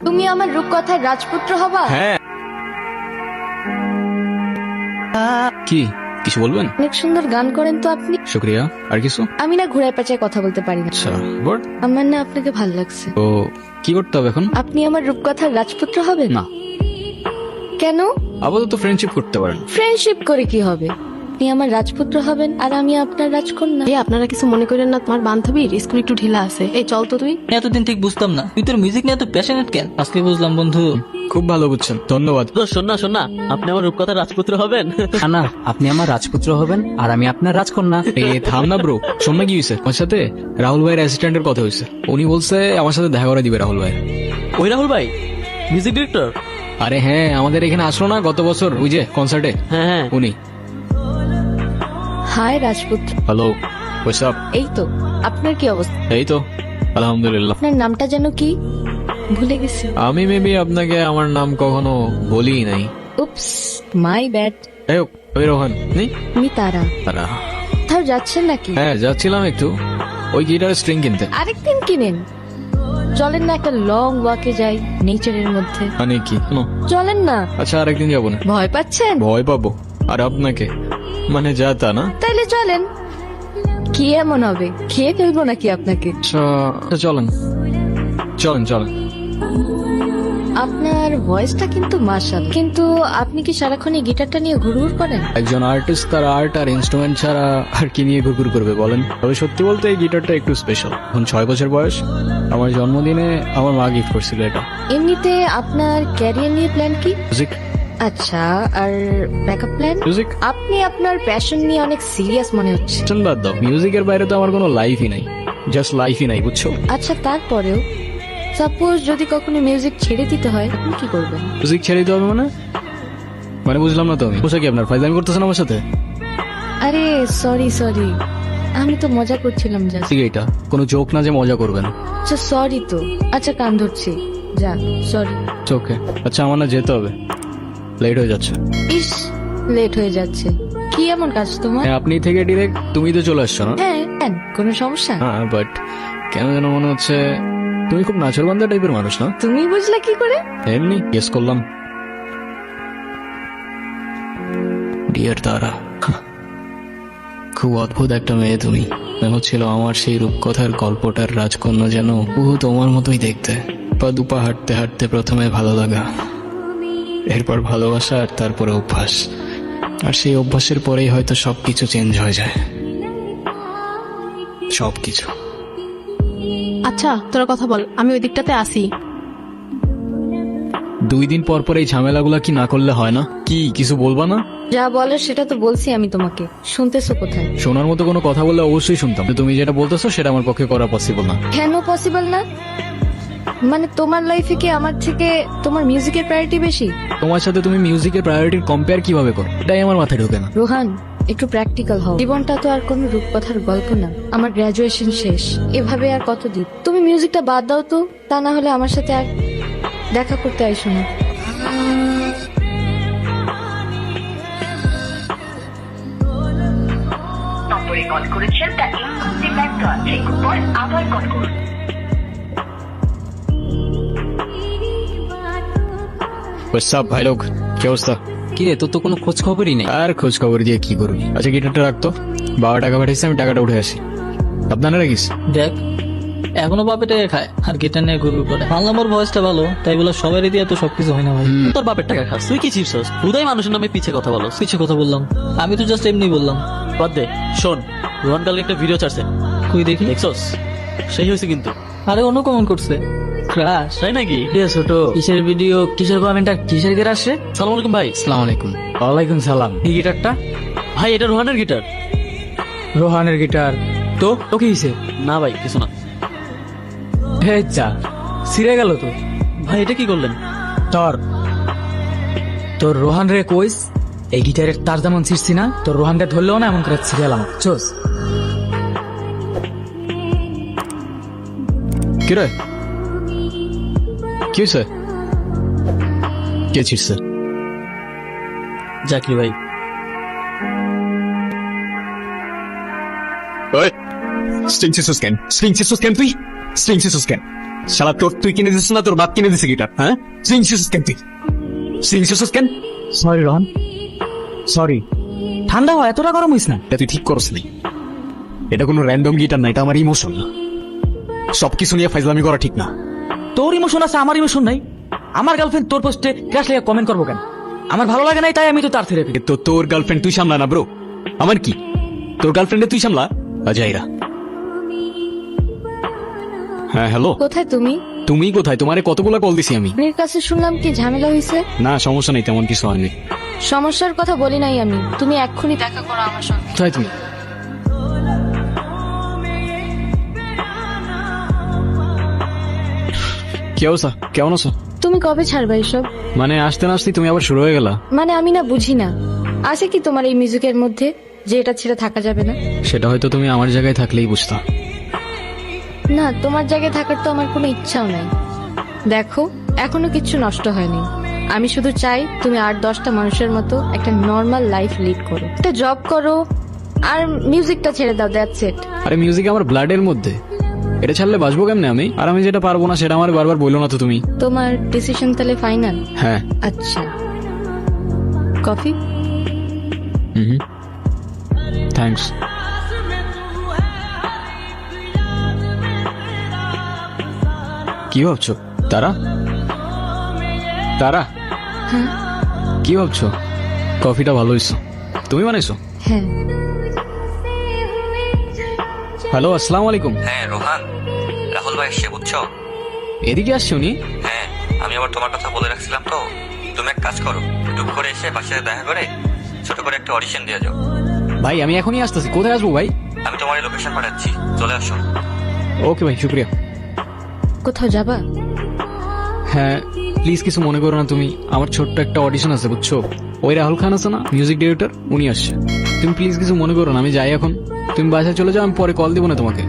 তুমি আমার রূপকথার রাজপুত্র হবা? হ্যাঁ। কি কিছু বলবেন? অনেক সুন্দর গান করেন তো আপনি। শুক্রিয়া। আর কিছু? আমি না ঘুরায় পেঁচায় কথা বলতে পারি না। আচ্ছা বল। আমার না আপনাকে ভাল লাগছে। তো কি করতে হবে এখন? আপনি আমার রূপকথার রাজপুত্র হবেন? না, কেন? আপাতত ফ্রেন্ডশিপ করতে পারেন। ফ্রেন্ডশিপ করে কি হবে? আপনি আমার রাজপুত্র হবেন আর আমি আপনার রাজকন্যা। এই আপনারা কিছু মনে করেন না, তোমার বান্ধবীর স্কুল একটু ঢিলা আছে। এই চল তো তুই। এতদিন ঠিক বুঝতাম না তুই তোর মিউজিক নিয়ে এত প্যাশনেট কেন, আজকে বুঝলাম বন্ধু। খুব ভালো বুঝছেন, ধন্যবাদ। তো শোন না আপনি আমার রূপকথার রাজপুত্র হবেন। না, আপনি আমার রাজপুত্র হবেন আর আমি আপনার রাজকন্যা। এ থাম না ব্রো, শোন না কি হয়েছে আমার সাথে। রাহুল ভাইয়ের অ্যাসিস্ট্যান্টের কথা হয়েছে, উনি বলছে আমার সাথে দেখা করে দিবে রাহুল ভাই। ওই রাহুল ভাই মিউজিক ডিরেক্টর? আরে হ্যাঁ, আমাদের এখানে আসলো না গত বছর ওই যে কনসার্টে, হ্যাঁ উনি। হাই রাজপুত্র। Hello, what's up? এই তো, আপনার কি অবস্থা? এই তো আলহামদুলিল্লাহ। আপনার নামটা যেন কি? ভুলে গেছি। আমি মেবি আপনাকে আমার নাম কখনো বলি নাই। উপস, মাই ব্যাড। যাই হোক, ওই রোহান নেই আমি তারা। তারা। কোথাও যাচ্ছেন নাকি? হ্যাঁ যাচ্ছিলাম একটু ওই গিটারের স্ট্রিং কিনতে। আরেকদিন কিনেন। চলেন না একটা লং ওয়াকে যাই নেচারের মধ্যে। মানে কি? নো। চলেন না। আচ্ছা আরেকদিন যাবো না। ভয় পাচ্ছেন? ভয় পাবো আর আপনাকে? মানে যা তা না। তাইলে চলেন। কি এমন হবে, খেয়ে ফেলবো নাকি আপনাকে? আচ্ছা আচ্ছা, চলেন চলেন চলেন। আপনার ভয়েসটা কিন্তু মাশাআল্লাহ, কিন্তু আপনি কি সারাক্ষণ এই গিটারটা নিয়ে ঘুরঘুর করেন? একজন আর্টিস্ট তার আর্ট আর ইনস্ট্রুমেন্ট ছাড়া আর কি নিয়ে ঘুরঘুর করবে বলেন? তবে সত্যি বলতে এই গিটারটা একটু স্পেশাল। এখন 6 বছর বয়স, আমার জন্মদিনে আমার মা গিফট করছিল এটা। এমনিতে আপনার ক্যারিয়ার নিয়ে প্ল্যান কি? মিউজিক। আচ্ছা, আর ব্যাকআপ প্ল্যান? মিউজিক আপনি আপনার প্যাশন নিয়ে অনেক সিরিয়াস মনে হচ্ছে। বাদ দাও, মিউজিকের বাইরে তো আমার কোনো লাইফই নাই, জাস্ট লাইফই নাই, বুঝছো? আচ্ছা, তারপরেও সাপোজ যদি কখনো মিউজিক ছেড়ে দিতে হয়, আপনি কি করবেন? মিউজিক ছেড়ে দিতে হবে মানে? মানে বুঝলাম না তো আমি। বুঝা কি আপনার ফাইজলামি করতেছেন আমার সাথে? আরে সরি, আমি তো মজা করছিলাম জাস্ট। ঠিক এটা কোনো জোক না যে মজা করবেন। আচ্ছা সরি তো, আচ্ছা কান ধরছি, যা সরি। ওকে আচ্ছা, আমার না যেতে হবে, লেট হয়ে যাচ্ছে। ইস, লেট হয়ে যাচ্ছে। কি এমন কাজ তোমার? হ্যাঁ, আপনি থেকে ডিরেক্ট তুমি তো চলে আসছো না? হ্যাঁ, কোনো সমস্যা? হ্যাঁ, বাট কেন যেন মনে হচ্ছে তুমি খুব নাচরবান্ধা টাইপের মানুষ না? তুমি বুঝলা কি করে? এমনি গেস করলাম। ডিয়ার তারা, খুব অদ্ভুত একটা মেয়ে তুমি। মনে হচ্ছিল আমার সেই রূপকথার গল্পটার রাজকন্যা যেন বহু তোমার মতোই দেখতে। পা দুপা হাঁটতে হাঁটতে প্রথমে ভালো লাগা, এরপর ভালোবাসা, আর তারপরে অভ্যাস। আর সেই অভ্যাসের পরেই হয়তো সবকিছু চেঞ্জ হয়ে যায়, সবকিছু। আচ্ছা তোরা কথা বল, আমি ওই দিকটাতে আসি। 2 দিন পর পর এই ঝামেলাগুলা কি না করলে হয় না? কি কিছু বলবা না? যা বলার সেটা তো বলছি আমি তোমাকে, শুনতেছো কোথায়? শোনার মতো কোনো কথা বললে অবশ্যই শুনতাম, কিন্তু তুমি যেটা বলতেছো সেটা আমার পক্ষে করা পসিবল না। কেন পসিবল না? মানে তোমার লাইফে কি আমার থেকে তোমার মিউজিকের প্রায়োরিটি বেশি? তোমার সাথে তুমি মিউজিকের প্রায়োরিটির কম্পেয়ার কিভাবে করো, এটাই আমার মাথায় ঢোকে না। রোহান, একটু প্র্যাকটিক্যাল হও। জীবনটা তো আর কোনো রূপকথার গল্প না। আমার গ্রাজুয়েশন শেষ, এভাবে আর কতদিন? তুমি মিউজিকটা বাদ দাও তো, তা না হলে আমার সাথে আর দেখা করতে আইসো না। নম্বরে কল করেছেন তা এই মুহূর্তে ব্যস্ত আছে, পরে আবার কল করুন। সব ভাই লোক, কি অবস্থা? কি রে, তোর তো কোনো খোঁজ খবরই নেই। আর খোঁজ খবর দিয়ে কি করবি? আচ্ছা গিটারটা রাখতো, বাবা টাকা পাঠিয়েছে, আমি টাকাটা উঠে আসি। আপনারা রাখিস। দেখ এখনো বাপে টাকা খায় আর গিটার নিয়ে ঘুরঘুর করে। মানলাম ওর ভয়েসটা ভালো, তাই বলে সবারই দিয়ে তো সবকিছু হয় না ভাই। তোর বাপের টাকা খাস, তুই কি চিপস? হুদাই মানুষের নামে পিছে কথা বলো। কিছু কথা বললাম, আমি তো জাস্ট এমনি বললাম। বাদ দে, শোন, রোহান কালকে একটা ভিডিও ছাড়ছে, তুই দেখি। দেখছস? সেই হয়েছে কিন্তু। আরে অন্য কমেন্ট করছে, ক্রাশ। তাই নাকি? ছোট কিসের ভিডিও, কিসের কমেন্টটা, কিসের গিটার আসছে? সালাম আলাইকুম ভাই। আসসালামু আলাইকুম। ওয়ালাইকুম সালাম। এই গিটারটা? ভাই এটা রোহানের গিটার। রোহানের গিটার? তো তো কি হয়েছে? না ভাই কিছু না। এই যা, ছিঁড়ে গেল তো। ভাই এটা কি করলেন? তোর তোর রোহান রে কইস, এই গিটারের তার যেমন ছিঁড়ছি না, তোর রোহানটা ধরলেও না এমন করে ছিঁড়ে এলাম। চোস কি রে, কি হয়েছে? কে ছিড়ছে? জাকির ভাই। ওই স্ট্রিং সিসুস কেন? স্ট্রিং সিসুস কেন তুই? স্ট্রিং সিসুস কেন? শালা তুই কিনে দিছিস না তোর বাপ কিনে দিছে গিটার? হ্যাঁ সিংসিস কেন তুই সিংসিস কেন? Sorry Rohan, sorry. ঠান্ডা হয়, এতটা গরম হইস না। এটা তুই ঠিক করস নি। এটা কোনো র্যান্ডম গিটার না, এটা আমার ইমোশন। সবকিছু নিয়ে ফাইজলামি করা ঠিক না। তোর ইমোশন আছে, আমার ইমোশন নাই। আমার গার্লফ্রেন্ড তোর পোস্টে ক্রাশ লেগে কমেন্ট করবো কেন? আমার ভালো লাগে নাই, তাই আমি তো তার থেরাপি। তো তোর গার্লফ্রেন্ড তুই সামলা না ব্রো, আমার কি? তোর গার্লফ্রেন্ডে তুই সামলা। আজাইরা। হ্যাঁ হ্যালো, কোথায় তুমি? তুমি কোথায়? তোমারে কতগুলা কল দিছি আমি। আপনার কাছে শুনলাম কি ঝামেলা হয়েছে। না সমস্যা নেই, তেমন কিছু হয়নি। সমস্যার কথা বলি নাই আমি, তুমি এক্ষুনি দেখা করো আমার সঙ্গে। কোথায় তুমি? কি অবস্থা, কেমন আছো? তুমি কবে ছাড়বে এসব? মানে আসতে না আসতেই তুমি আবার শুরু হয়ে গেলা। মানে আমি না বুঝি না, আছে কি তোমার এই মিউজিকের মধ্যে যে এটা ছেড়ে থাকা যাবে না? সেটা হয়তো তুমি আমার জায়গায় থাকলেই বুঝতা। না, তোমার জায়গায় থাকার তো আমার কোনো ইচ্ছাও নাই। দেখো, এখনো কিচ্ছু নষ্ট হয়নি। আমি শুধু চাই তুমি 8-10টা মানুষের মতো একটা নর্মাল লাইফ লিড করো, একটা জব করো, আর মিউজিকটা ছেড়ে দাও, দ্যাটস ইট। আরে মিউজিক আমার ব্লাডের মধ্যে, এটা ছাড়লে বাঁচবো কেমনে আমি? আর আমি যেটা পারবো না সেটা আমার বারবার বললো না তো তুমি। তোমার ডিসিশন তাহলে ফাইনাল? হ্যাঁ। আচ্ছা, কফি? হুম, থ্যাঙ্কস। কি ভাবছো? তারা তারা হ্যাঁ। কি ভাবছো? কফিটা ভালো হয়েছে, তুমি বানাইছো? হ্যাঁ। হ্যালো, আসসালামু আলাইকুম। হ্যাঁ রোহান, রাহুল ভাই এসে বুঝছো? এদিকে আসছে উনি? হ্যাঁ, আমি আবার তোমার কথা বলে রাখছিলাম তো। তুমি এক কাজ করো, টুক করে এসে বাসায় দেখা করে ছোট করে একটা অডিশন দিয়ে যাও। ভাই আমি এখনই আসতেছি। কোথায় আসবো ভাই? আমি তোমার লোকেশন পাঠাচ্ছি, চলে আসো। ওকে ভাই, শুক্রিয়া। কোথাও যাবা? হ্যাঁ প্লিজ কিছু মনে করো না তুমি, আমার ছোট্ট একটা অডিশন আছে বুঝছো। ওই রাহুল খান আছে না মিউজিক ডিরেক্টর, উনি আসছে। তুমি প্লিজ কিছু মনে করো না, আমি যাই এখন। তুমি বাসায় চলে যাও, আমি পরে কল দিব না তোমাকে।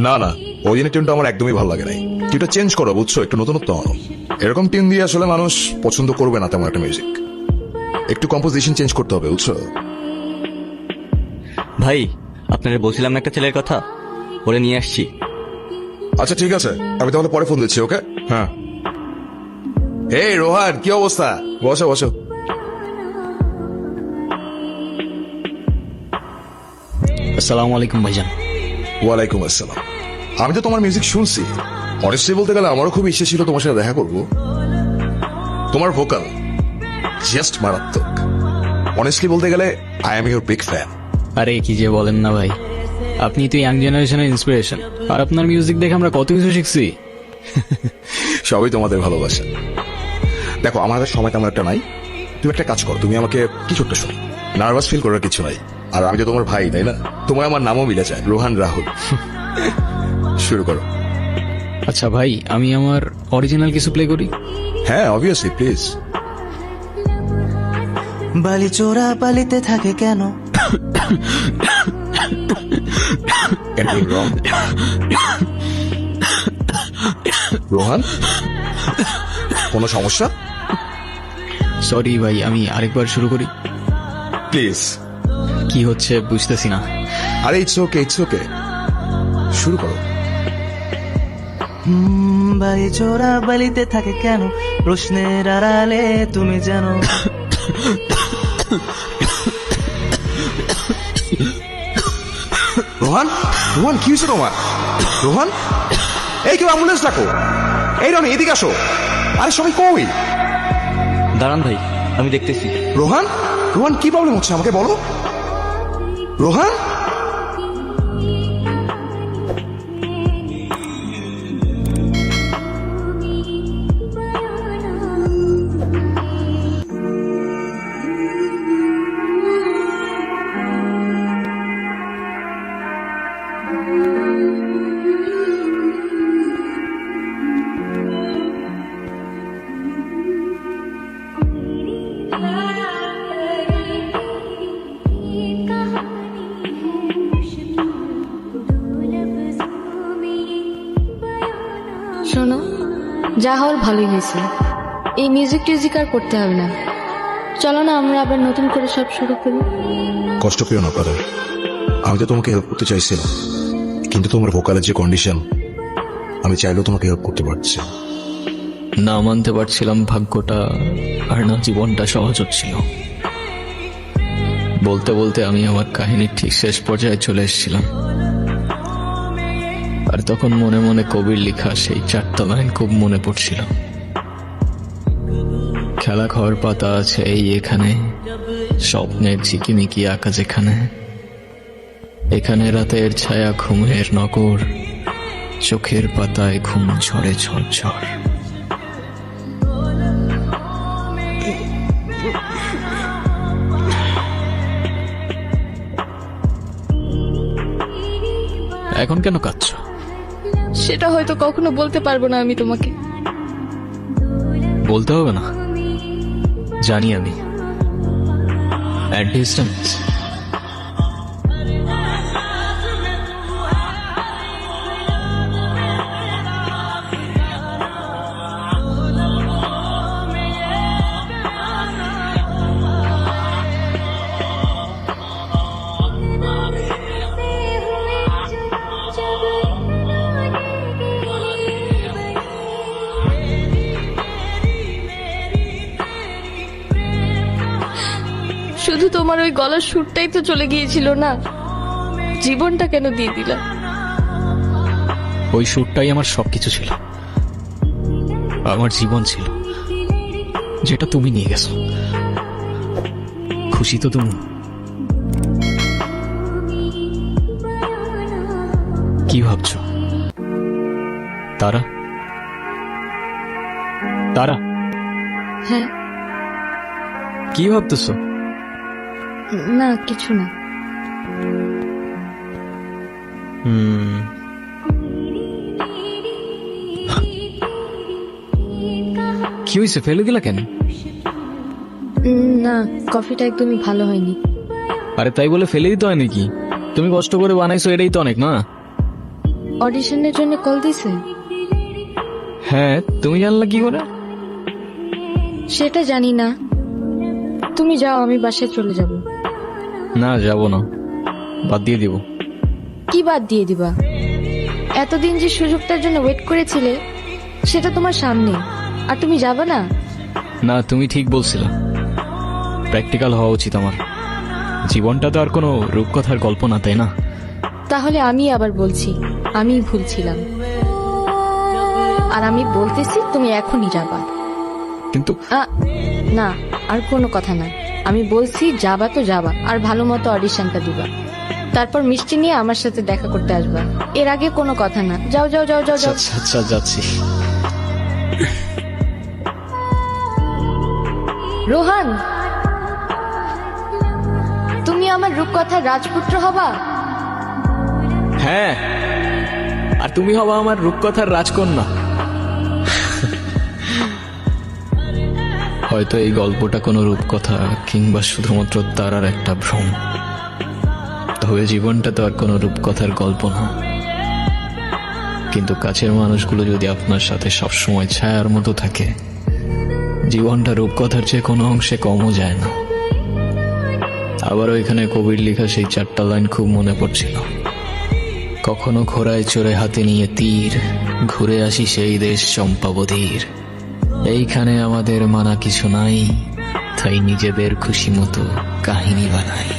না না, ওই দিনের টিউনটা আমার একদমই ভালো লাগে নাই। টিউনটা চেঞ্জ করো বুঝছো, একটু নতুনত্ব আনো। এরকম টিউন দিয়ে আসলে মানুষ পছন্দ করবে না তেমন একটা মিউজিক। একটু কম্পোজিশন চেঞ্জ করতে হবে বুঝছো। ভাই আপনারা বলছিলাম না একটা ছেলের কথা, ওরে নিয়ে আসছি। আচ্ছা ঠিক আছে, আমি তাহলে পরে ফোন দিচ্ছি। ওকে, হ্যাঁ। এই রোহান, কি অবস্থা? বসো বসো। আসসালামু আলাইকুম ভাইজান। ওয়ালাইকুম আসসালাম। আমি তো তোমার মিউজিক শুনছি, অনেস্টলি বলতে গেলে আমারও খুব ইচ্ছে ছিল তোমার সাথে দেখা করব। তোমার ভোকাল জাস্ট মারাত্মক। অনেস্টলি বলতে গেলে I am your big fan. আরে কি যে বলেন না ভাই, আপনি তো ইয়াং জেনারেশনের ইন্সপিরেশন, আর আপনার মিউজিক দেখে আমরা কত কিছু শিখছি। সবই তোমাদের ভালোবাসা। দেখো আমার হাতে সময় তেমন একটা নাই, তুমি একটা কাজ করো, তুমি আমাকে কিছু একটা শোনো। নার্ভাস ফিল করার কিছু নাই, আর আমি তো তোমার ভাই তাই না, তোমার আমার নামও মিলে যায়, রোহান রাহুল। শুরু করো। আচ্ছা ভাই, আমি আমার অরিজিনাল কিছু প্লে করি? হ্যাঁ অবভিয়াসলি, প্লিজ। বালি চোরা বালিতে থাকে কেন? রোহান, কোনো সমস্যা? সরি ভাই, আমি আরেকবার শুরু করি প্লিজ। কি হচ্ছে বুঝতেছি না। আরে ইটস ওকে, ইটস ওকে, শুরু করো। বালি চোরা বালিতে থাকে কেন? প্রশ্নের আড়ালে তুমি জানো। রোহান, রোহান কি হয়েছে তোমার? রোহান, এই কেউ অ্যাম্বুলেন্স ডাকো। এই রনি এদিকে আসো। আরে সবাই কই? দাঁড়ান ভাই, আমি দেখতেছি। রোহান, রোহান কি প্রবলেম হচ্ছে আমাকে বলো। রোহান, যা হওয়ার ভালোই হয়েছে। এই মিউজিক টিউজিক আর করতে হবে না। চলো না আমরা আবার নতুন করে সব শুরু করি। কষ্ট পেও না ব্রাদার, আমি তো তোমাকে হেল্প করতে চাইছিলাম, কিন্তু তোমার ভোকালের যে কন্ডিশন, আমি চাইলেও তোমাকে হেল্প করতে পারছি না। না মানতে পারছিলাম ভাগ্যটা, আর না জীবনটা সহজ হচ্ছিল। বলতে বলতে আমি আমার কাহিনীর ঠিক শেষ পর্যায়ে চলে এসেছিলাম। আর তখন মনে মনে কবির লেখা সেই 4টা লাইন খুব মনে পড়ছিল। খেলা খাওয়ার পাতা আছে এই এখানে, স্বপ্নের ঝিকিমিকি আঁকা যেখানে, এখানে রাতের ছায়া ঘুমের নগর, চোখের পাতায় ঘুম ঝরে ঝরঝর। এখন কেন কাঁদছ? সেটা হয়তো কখনো বলতে পারবো না আমি তোমাকে। বলতে হবে না, জানি আমি। At distance. শুধু তোমার ওই গলার সুরটাই তো চলে গিয়েছিল না, জীবনটা কেন দিয়ে দিলা? ওই সুরটাই আমার সবকিছু ছিল, আমার জীবন ছিল, যেটা তুমি নিয়ে গেছো। খুশি তো তুমি? কি ভাবছো? তারা তারা হ্যাঁ। কি ভাবতেছো? না কিছু না। কি হয়েছে, ফেলে দিলা কেন? না, কফিটা একদমই ভালো হয়নি। আরে তাই বলে ফেলে দিতে হয় নাকি? তুমি কষ্ট করে বানাইছো, এটাই তো অনেক না? অডিশনের জন্য কল দিছে? হ্যাঁ, তুমি জানলা কি করে? সেটা জানি না, তুমি যাও, আমি বাসায় চলে যাব। না, যাব না, বাদ দিয়ে দিব। কি বাদ দিয়ে দিবা? এতদিন যে সুযোগটার জন্য ওয়েট করেছিলে সেটা তোমার সামনে, আর তুমি যাবে না? না, তুমি ঠিক বলছিলে, প্র্যাকটিক্যাল হওয়া উচিত আমার। জীবনটা তো আর কোনো রূপকথার গল্প না, তাই না? তাহলে আমি আবার বলছি, আমি ভুল ছিলাম, আর আমি বলতেছি তুমি এখনই যাবা। কিন্তু না, আর কোনো কথা না, আমি বলছি যাবা তো যাবা, আর ভালো মতো অডিশনটা দিবা, তারপর মিষ্টি নিয়ে আমার সাথে দেখা করতে আসবা। এর আগে কোনো কথা না। যাও যাও যাও যাও যাও। আচ্ছা আচ্ছা, যাচ্ছি। রোহান, তুমি আমার রূপকথার রাজপুত্র হবা। হ্যাঁ, আর তুমি হবা আমার রূপকথার রাজকন্যা। হয়তো এই গল্পটা কোনো রূপকথা কিংবা শুধুমাত্র তারার একটা ভ্রম, তবে জীবনটা তো আর কোনো রূপকথার গল্প না। কিন্তু কাছের মানুষগুলো যদি আপনার সাথে সবসময় ছায়ার মতো থাকে, জীবনটা রূপকথার চেয়ে কোনো অংশে কমও যায় না। আবারও এখানে কবির লেখা সেই 4টা লাইন খুব মনে পড়ছিল। কখনো ঘোড়ায় চড়ে হাতে নিয়ে তীর, ঘুরে আসি সেই দেশ চম্পাবতীর। এইখানে আমাদের মানা কিছু নাই, তাই নিজেদের খুশি মতো কাহিনী বানাই।